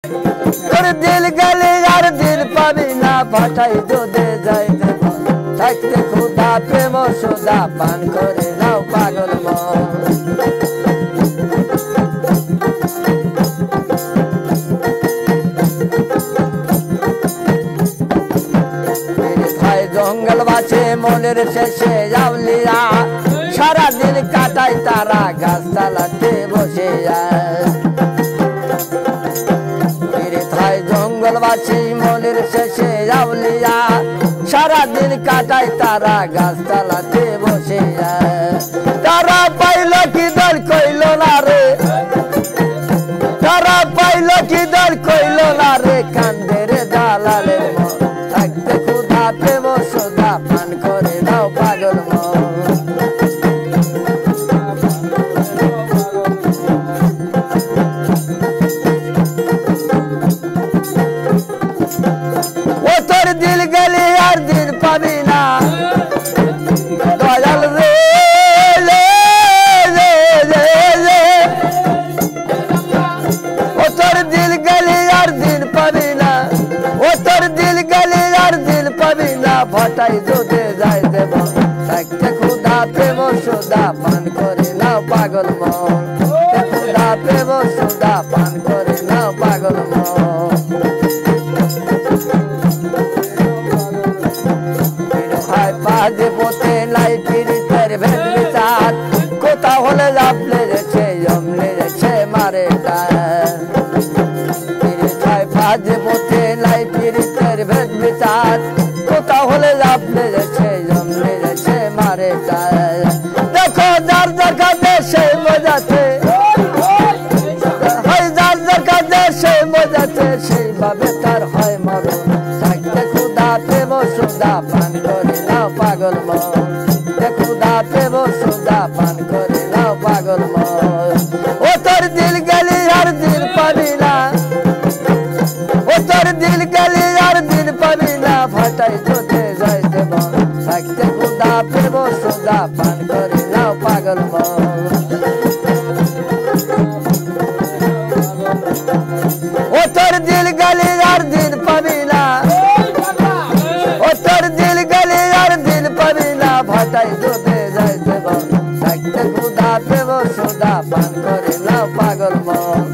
তোর দিল গেলে আর দিল পাবি না ভাটাই দুধে যাইতে থাকতে ক্ষুধা প্রেম সুধা পান করে নাও পাগল মন জঙ্গল বাছে মনের শেষে যাওলিয়া সারাদিন কাটাই তারা গাছতলাতে বসে জঙ্গল বাছি মনের শেষে যাওলিয়া সারাদিন কাটাই তারা গাছতলাতে বসে তারা পাইল কি দল কইল না রে তারা পাইল কি দল কইল না রে কান্দে রে দালালের মন থাকতে ক্ষুধা প্রেম সুধা পান করে নাও পাগল মন ও তোর দিল গেলে আর দিন পাবি না দয়াল রে ও তোর দিল গেলে আর দিন পাবি না ও তোর দিল গেলে আর দিন পাবি না ভাটাই দুধে যাই দেব থাকতে ক্ষুধা প্রেম সুধা পান করে নাও পাগল মন ক্ষুধা প্রেম সুধা পান করে নাও পাগল মন পাজে পথে লাই পিরিতের ভেদ বিচার কোথা হলে লাভলে যাচ্ছে জমলে যাচ্ছে মারে পাজে পথে লাই পিরিতের ভেদ বিচার কোথা হলে লাভলে যাচ্ছে জমলে যাচ্ছে মারে দেখো যার যার কাছে সে মজাতে যার যার কাছে সে মজাতে সেইভাবে তার হয় মরণ থাকতে ক্ষুধা প্রেম সুধা পান করে নাও পাগল মন ক্ষুধা প্রেম সুধা পান করে নাও পাগল মন ও তোর দিল গেলি আর দিল পাবি না ও তোর দিল গেলি আর দিল পাবি না ভাটাই দুধে যাইতে মন থাকতে ক্ষুধা প্রেম সুধা পান করে নাও পাগল মন ও তোর দিল গেলি আর দিল পাবি না ও তোর দিল গেলি আর দিল পাবি না ভাটাই দুধে যাইতে মন থাকতে ক্ষুধা প্রেম সুধা পান করে নাও পাগল মন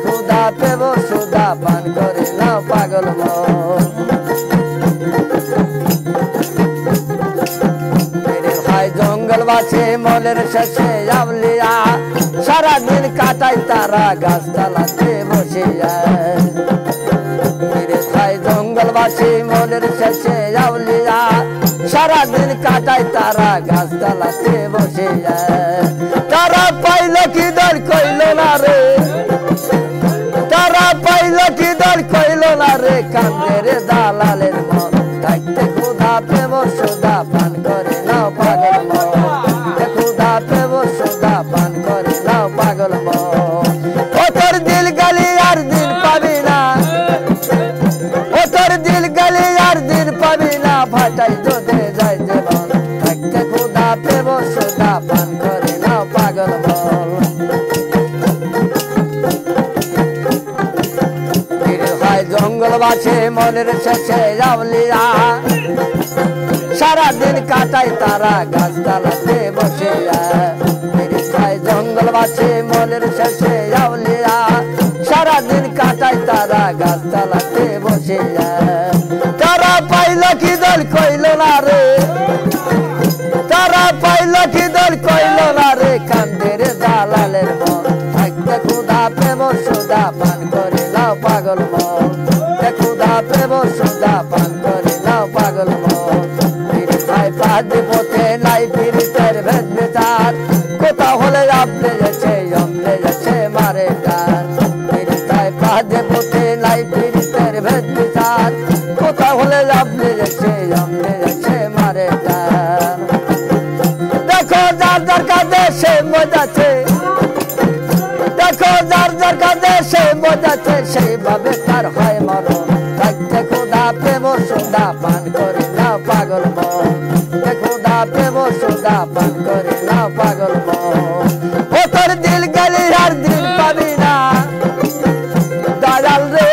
ক্ষুধা প্রেম সুধা পান করে নাও পাগল মন ভাই জঙ্গল বাছে মনের শেষে যাওলিয়া সারাদিন কাটাই তারা গাছতলাতে বসে ভাই জঙ্গল বাছে মনের শেষে যাওলিয়া সারাদিন কাটাই তারা গাছতলাতে বসে তারা পাইল কি দল কইল না রে তারা পাইল কি দল কইল না রে কান্দে রে দালালের মন থাকতে ক্ষুধা প্রেম সুধা পান করে নাও পাগল মন ক্ষুধা প্রেম সুধা পান করে নাও পাগল মন ও তোর দিল গেলি আর দিন পাবি না ও তোর দিল গেলি আর দিন পাবি না ভাটাই দুধে যাই জীবন থাকতে ক্ষুধা প্রেম সুধা পান করে নাও পাগল মন জঙ্গল বাছে মনের শেষে যাওলিয়া সারাদিন কাটাই তারা গাছতলাতে বসে জঙ্গল বাছে মনের শেষে যাওলিয়া সারাদিন কাটাই তারা গাছতলাতে বসে তারা পাইল কি দল কইল না রে তারা পাইল কি দল কইল না রে কান্দে রে দালালের মন থাকতে ক্ষুধা প্রেম সুধা পান করে নাও পাগল মন ক্ষুধা প্রেম সুধা পান করে নাও পাগল মন পাঁচ পথে নাই পিরিতের ভেদ বিচার কোথা হলে আপনি যাচ্ছে জমলে যাচ্ছে মারে টান পাঁচ পথে নাই পিরিতের ভেদ বিচার কোথা হলে আপনি যাচ্ছে জমলে যাচ্ছে মারে টান দেখো যার যার কাছে সে মজাছে দেখো যার যার কাছে সে মজাছে সেইভাবে তার হয় মরণ থাকতে ক্ষুধা প্রেম সুধা পান করে নাও পাগল মন ক্ষুধা প্রেম সুধা পান করে নাও পাগল মন ও তোর দিল গেলি আর দিল পাবি না দয়াল রে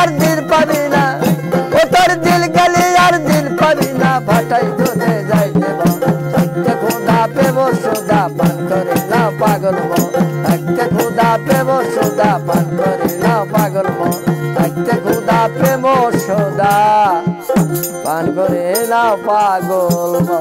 আর দিন পাবি না ও তোর দিল গেলে আর দিন পাবি না ফাটাই তোতে যাই দেব থাকতে খুদা পেব সুদা পান করে না পাগল মো থাকতে খুদা পেব সুদা পান করে না পাগল মো থাকতে খুদা প্রেম সুদা পান করে না পাগল মো।